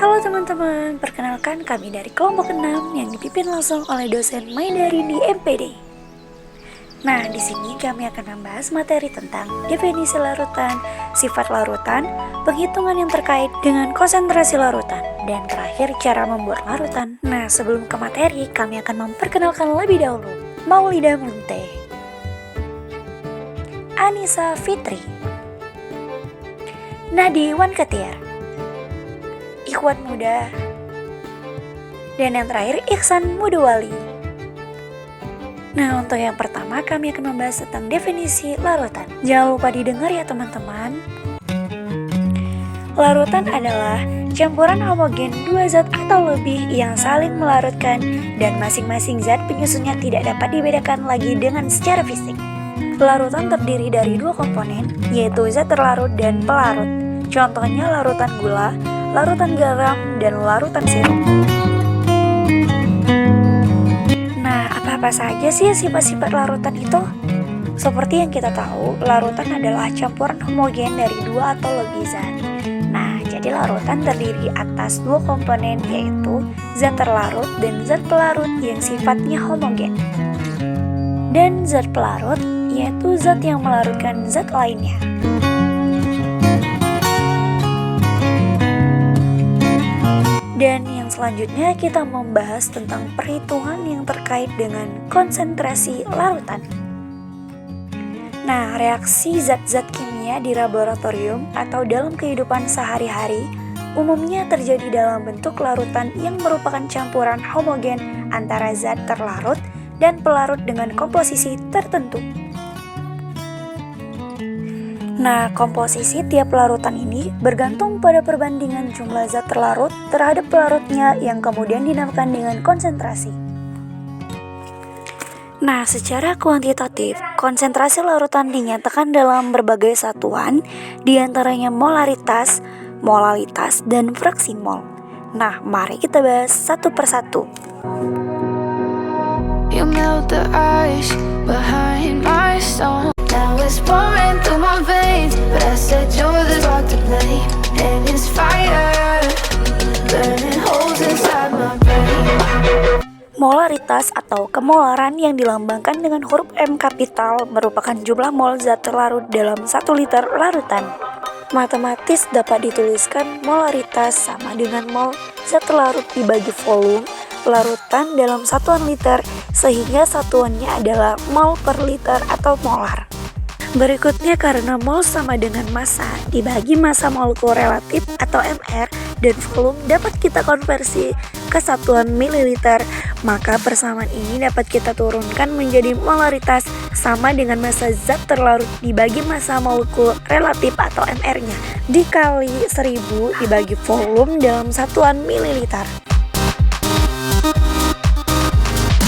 Halo teman-teman, perkenalkan kami dari kelompok 6 yang dipimpin langsung oleh dosen Maidari di MPD. Nah, di sini kami akan membahas materi tentang definisi larutan, sifat larutan, penghitungan yang terkait dengan konsentrasi larutan, dan terakhir cara membuat larutan. Nah, sebelum ke materi, kami akan memperkenalkan lebih dahulu Maulida Munte, Anissa Fitri, Nadi Wan Ketir, Ikhwan Muda, dan yang terakhir Ihsan Mudawali. Nah, untuk yang pertama kami akan membahas tentang definisi larutan. Jangan lupa didengar ya teman-teman. Larutan adalah campuran homogen dua zat atau lebih yang saling melarutkan dan masing-masing zat penyusunnya tidak dapat dibedakan lagi dengan secara fisik. Larutan terdiri dari dua komponen, yaitu zat terlarut dan pelarut. Contohnya larutan gula, larutan garam, dan larutan sirup. Nah, apa-apa saja sih sifat-sifat larutan itu? Seperti yang kita tahu, larutan adalah campuran homogen dari dua atau lebih zat. Nah, jadi larutan terdiri atas dua komponen, yaitu zat terlarut dan zat pelarut yang sifatnya homogen. Dan zat pelarut, yaitu zat yang melarutkan zat lainnya. Dan yang selanjutnya kita membahas tentang perhitungan yang terkait dengan konsentrasi larutan. Nah, reaksi zat-zat kimia di laboratorium atau dalam kehidupan sehari-hari umumnya terjadi dalam bentuk larutan yang merupakan campuran homogen antara zat terlarut dan pelarut dengan komposisi tertentu. Nah, komposisi tiap larutan ini bergantung pada perbandingan jumlah zat terlarut terhadap pelarutnya yang kemudian dinamakan dengan konsentrasi. Nah, secara kuantitatif, konsentrasi larutan dinyatakan dalam berbagai satuan, diantaranya molaritas, molalitas, dan fraksi mol. Nah, mari kita bahas satu persatu. You melt the ice behind my stone. Now it's pouring through my veins, but I said you're the spark to blame, and it's fire burning holes inside my brain. Molaritas atau kemolaran yang dilambangkan dengan huruf M kapital merupakan jumlah mol zat terlarut dalam 1 liter larutan. Matematis dapat dituliskan molaritas sama dengan mol zat terlarut dibagi volume larutan dalam satuan liter, sehingga satuannya adalah mol per liter atau molar. Berikutnya, karena mol sama dengan massa dibagi massa molekul relatif atau MR dan volume dapat kita konversi ke satuan mililiter, maka persamaan ini dapat kita turunkan menjadi molaritas sama dengan massa zat terlarut dibagi massa molekul relatif atau MR-nya dikali 1000 dibagi volume dalam satuan mililiter.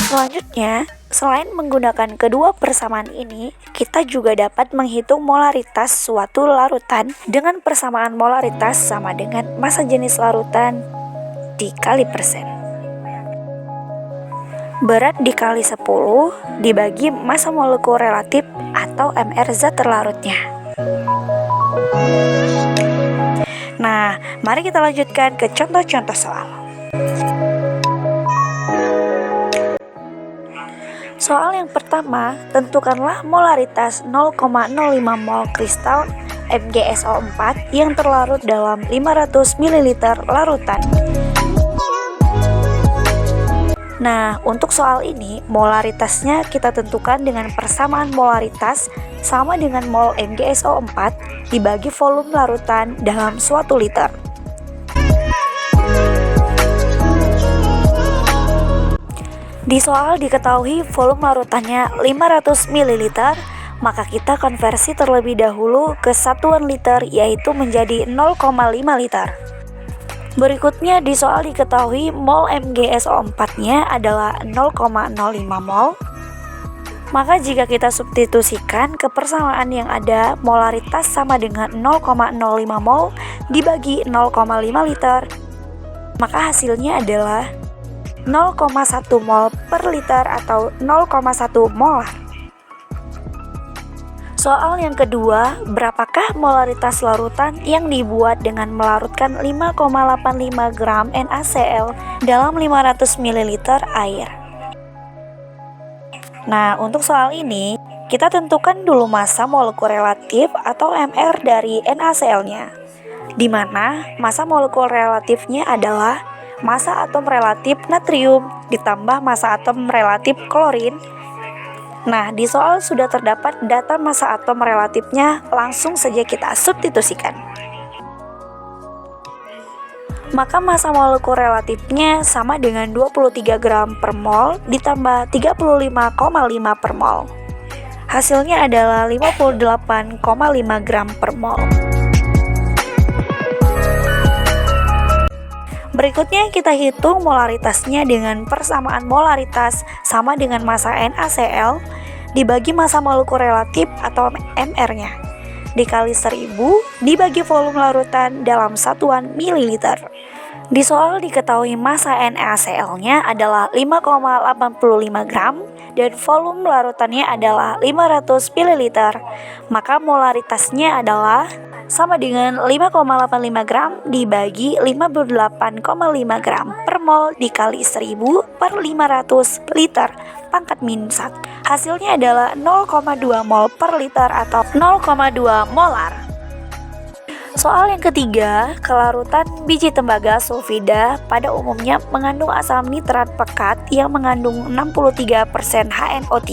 Selanjutnya, selain menggunakan kedua persamaan ini, kita juga dapat menghitung molaritas suatu larutan dengan persamaan molaritas sama dengan massa jenis larutan dikali persen. Berat dikali 10 dibagi massa molekul relatif atau MR zat terlarutnya. Nah, mari kita lanjutkan ke contoh-contoh soal. Soal yang pertama, tentukanlah molaritas 0,05 mol kristal MgSO4 yang terlarut dalam 500 ml larutan. Nah, untuk soal ini, molaritasnya kita tentukan dengan persamaan molaritas sama dengan mol MgSO4 dibagi volume larutan dalam suatu liter. Di soal diketahui volume larutannya 500 ml, maka kita konversi terlebih dahulu ke satuan liter, yaitu menjadi 0,5 liter. Berikutnya di soal diketahui mol MgSO4-nya adalah 0,05 mol. Maka jika kita substitusikan ke persamaan yang ada, molaritas sama dengan 0,05 mol dibagi 0,5 liter, maka hasilnya adalah 0,1 mol per liter atau 0,1 molar. Soal yang kedua, berapakah molaritas larutan yang dibuat dengan melarutkan 5,85 gram NaCl dalam 500 ml air? Nah, untuk soal ini, kita tentukan dulu massa molekul relatif atau MR dari NaCl-nya, di mana massa molekul relatifnya adalah massa atom relatif natrium ditambah massa atom relatif klorin. Nah, di soal sudah terdapat data massa atom relatifnya, langsung saja kita substitusikan. Maka massa molekul relatifnya sama dengan 23 gram per mol ditambah 35,5 per mol. Hasilnya adalah 58,5 gram per mol. Berikutnya kita hitung molaritasnya dengan persamaan molaritas sama dengan massa NaCl dibagi massa molekul relatif atau MR-nya dikali 1000 dibagi volume larutan dalam satuan mililiter. Di soal diketahui massa NaCl-nya adalah 5,85 gram dan volume larutannya adalah 500 ml. Maka molaritasnya adalah sama dengan 5,85 gram dibagi 58,5 gram per mol dikali 1000 per 500 liter pangkat minus 1. Hasilnya adalah 0,2 mol per liter atau 0,2 molar. Soal yang ketiga, kelarutan biji tembaga sulfida pada umumnya mengandung asam nitrat pekat yang mengandung 63% HNO3.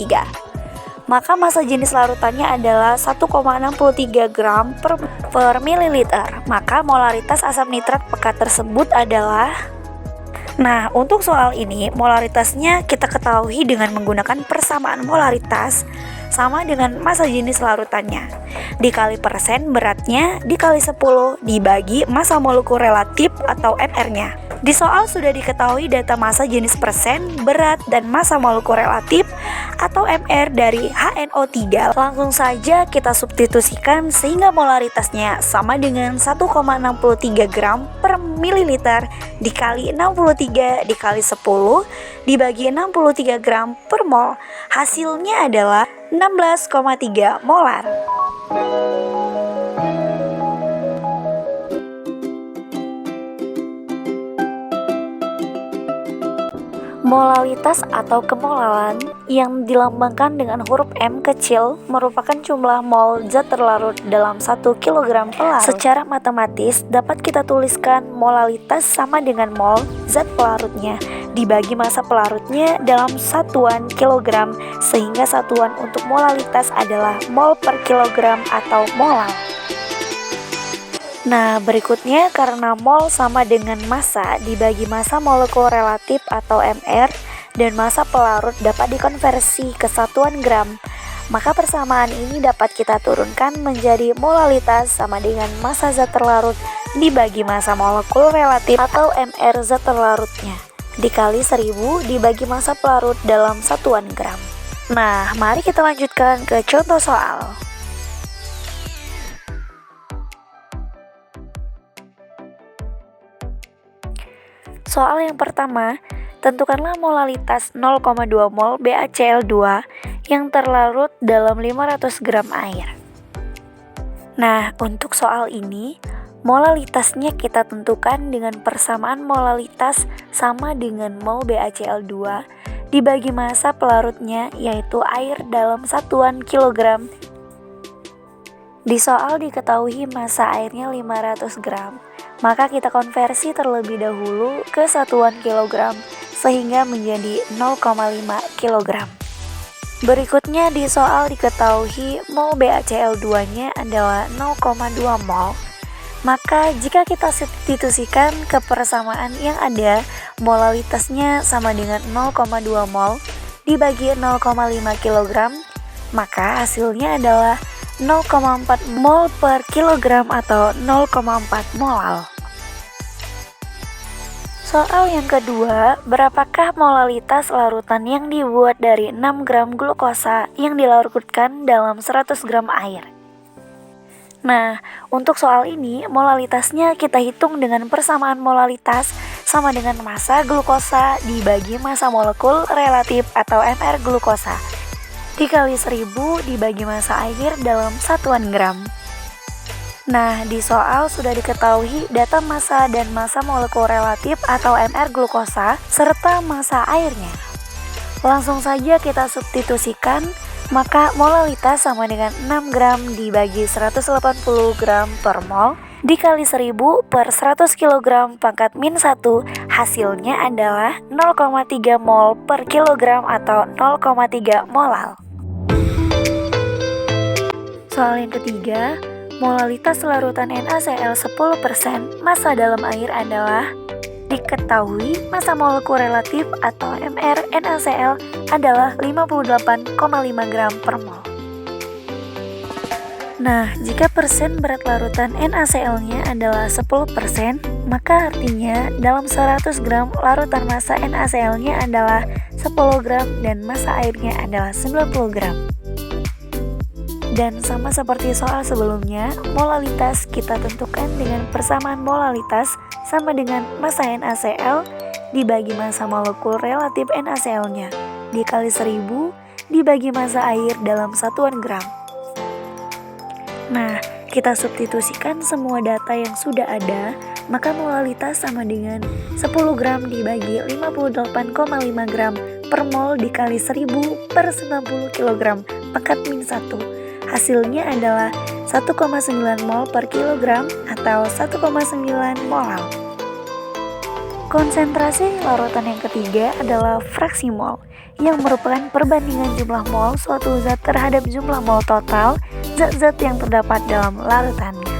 Maka massa jenis larutannya adalah 1,63 gram per mililiter. Maka molaritas asam nitrat pekat tersebut adalah... Nah, untuk soal ini, molaritasnya kita ketahui dengan menggunakan persamaan molaritas sama dengan massa jenis larutannya. Dikali persen beratnya dikali 10 dibagi massa molekul relatif atau MR-nya. Di soal sudah diketahui data massa jenis persen, berat, dan massa molekul relatif atau MR dari HNO3. Langsung saja kita substitusikan sehingga molaritasnya sama dengan 1,63 gram per mililiter dikali 63 dikali 10 dibagi 63 gram per mol. Hasilnya adalah 16,3 molar. Molalitas atau kemolalan yang dilambangkan dengan huruf M kecil merupakan jumlah mol zat terlarut dalam 1 kg pelarut. Secara matematis dapat kita tuliskan molalitas sama dengan mol zat pelarutnya dibagi massa pelarutnya dalam satuan kilogram, sehingga satuan untuk molalitas adalah mol per kilogram atau molar. Nah, berikutnya karena mol sama dengan massa dibagi massa molekul relatif atau MR dan massa pelarut dapat dikonversi ke satuan gram, maka persamaan ini dapat kita turunkan menjadi molalitas sama dengan massa zat terlarut dibagi massa molekul relatif atau MR zat terlarutnya dikali 1000 dibagi massa pelarut dalam satuan gram. Nah, mari kita lanjutkan ke contoh soal. Soal yang pertama, tentukanlah molalitas 0,2 mol BaCl2 yang terlarut dalam 500 gram air. Nah, untuk soal ini, molalitasnya kita tentukan dengan persamaan molalitas sama dengan mol BaCl2 dibagi massa pelarutnya yaitu air dalam satuan kilogram. Di soal diketahui massa airnya 500 gram. Maka kita konversi terlebih dahulu ke satuan kilogram sehingga menjadi 0,5 kilogram. Berikutnya di soal diketahui mol BaCl2-nya adalah 0,2 mol. Maka jika kita substitusikan ke persamaan yang ada, molalitasnya sama dengan 0,2 mol dibagi 0,5 kilogram, maka hasilnya adalah 0,4 mol per kilogram atau 0,4 molal. Soal yang kedua, berapakah molalitas larutan yang dibuat dari 6 gram glukosa yang dilarutkan dalam 100 gram air? Nah, untuk soal ini, molalitasnya kita hitung dengan persamaan molalitas sama dengan massa glukosa dibagi massa molekul relatif atau MR glukosa. dikali 1000 dibagi massa air dalam satuan gram. Nah, di soal sudah diketahui data massa dan massa molekul relatif atau mR glukosa serta massa airnya. Langsung saja kita substitusikan, maka molalitas sama dengan 6 gram dibagi 180 gram per mol dikali 1000 per 100 kg pangkat min 1, hasilnya adalah 0,3 mol per kilogram atau 0,3 molal. Soal yang ketiga, molalitas larutan NaCl 10% massa dalam air adalah diketahui massa molekul relatif atau mR NaCl adalah 58,5 gram per mol. Nah, jika persen berat larutan NaCl-nya adalah 10%, maka artinya dalam 100 gram larutan massa NaCl-nya adalah 10 gram dan massa airnya adalah 90 gram. Dan sama seperti soal sebelumnya, molalitas kita tentukan dengan persamaan molalitas sama dengan massa NaCl dibagi massa molekul relatif NaCl-nya dikali 1000 dibagi massa air dalam satuan gram. Nah, kita substitusikan semua data yang sudah ada, maka molalitas sama dengan 10 gram dibagi 58,5 gram per mol dikali 1000 per 90 kg pangkat min 1. Hasilnya adalah 1,9 mol per kilogram atau 1,9 molal. Konsentrasi larutan yang ketiga adalah fraksi mol, yang merupakan perbandingan jumlah mol suatu zat terhadap jumlah mol total zat-zat yang terdapat dalam larutannya.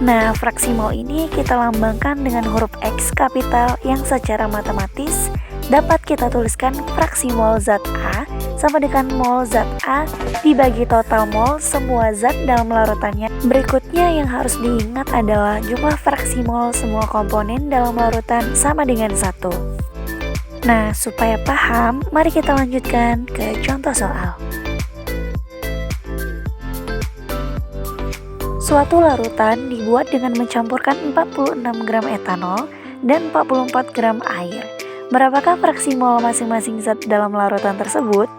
Nah, fraksi mol ini kita lambangkan dengan huruf X kapital yang secara matematis dapat kita tuliskan fraksi mol zat A sama dengan mol zat A dibagi total mol semua zat dalam larutannya. Berikutnya yang harus diingat adalah jumlah fraksi mol semua komponen dalam larutan sama dengan 1. Nah, supaya paham, mari kita lanjutkan ke contoh soal. Suatu larutan dibuat dengan mencampurkan 46 gram etanol dan 44 gram air. Berapakah fraksi mol masing-masing zat dalam larutan tersebut?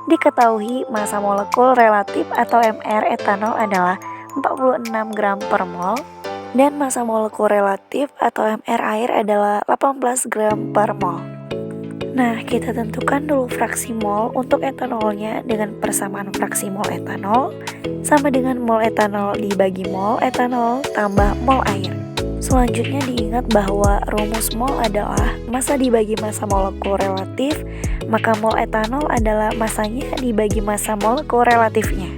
Diketahui massa molekul relatif atau mR etanol adalah 46 gram per mol dan massa molekul relatif atau mR air adalah 18 gram per mol. Nah, kita tentukan dulu fraksi mol untuk etanolnya dengan persamaan fraksi mol etanol sama dengan mol etanol dibagi mol etanol tambah mol air. Selanjutnya diingat bahwa rumus mol adalah massa dibagi massa molekul relatif, maka mol etanol adalah massanya dibagi massa molekul relatifnya.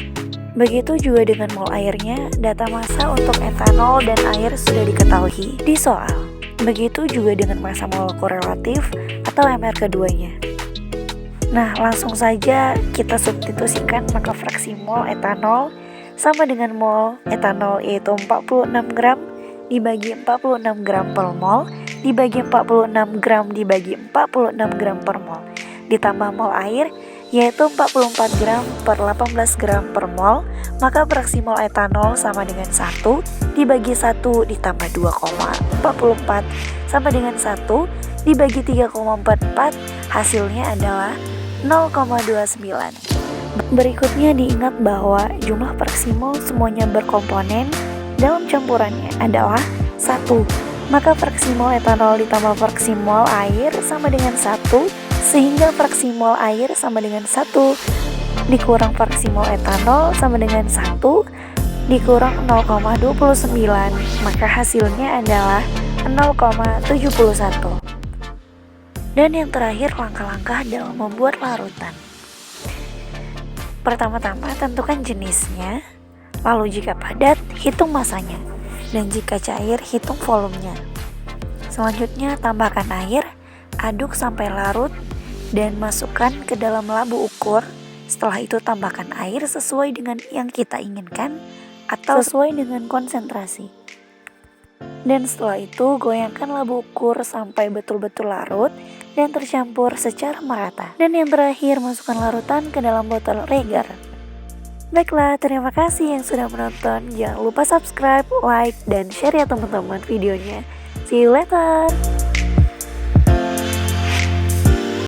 Begitu juga dengan mol airnya, data massa untuk etanol dan air sudah diketahui di soal. Begitu juga dengan massa molekul relatif atau mR keduanya. Nah, langsung saja kita substitusikan, maka fraksi mol etanol sama dengan mol etanol yaitu 46 gram dibagi 46 gram per mol dibagi 46 gram dibagi 46 gram per mol ditambah mol air yaitu 44 gram per 18 gram per mol, maka fraksi mol etanol sama dengan 1 dibagi 1 ditambah 2,44 sama dengan 1 dibagi 3,44, hasilnya adalah 0,29. Berikutnya diingat bahwa jumlah fraksi mol semuanya berkomponen dalam campurannya adalah 1, maka fraksi mol etanol ditambah fraksi mol air sama dengan 1, sehingga fraksi mol air sama dengan 1 dikurang fraksi mol etanol sama dengan 1 dikurang 0,29, maka hasilnya adalah 0,71. Dan yang terakhir, langkah-langkah dalam membuat larutan. Pertama-tama tentukan jenisnya, lalu jika padat, hitung massanya, dan jika cair, hitung volumenya. Selanjutnya tambahkan air, aduk sampai larut, dan masukkan ke dalam labu ukur. Setelah itu tambahkan air sesuai dengan yang kita inginkan atau sesuai dengan konsentrasi. Dan setelah itu goyangkan labu ukur sampai betul-betul larut dan tercampur secara merata. Dan yang terakhir, masukkan larutan ke dalam botol Regar. Baiklah, terima kasih yang sudah menonton. Jangan lupa subscribe, like, dan share ya teman-teman videonya. See you later.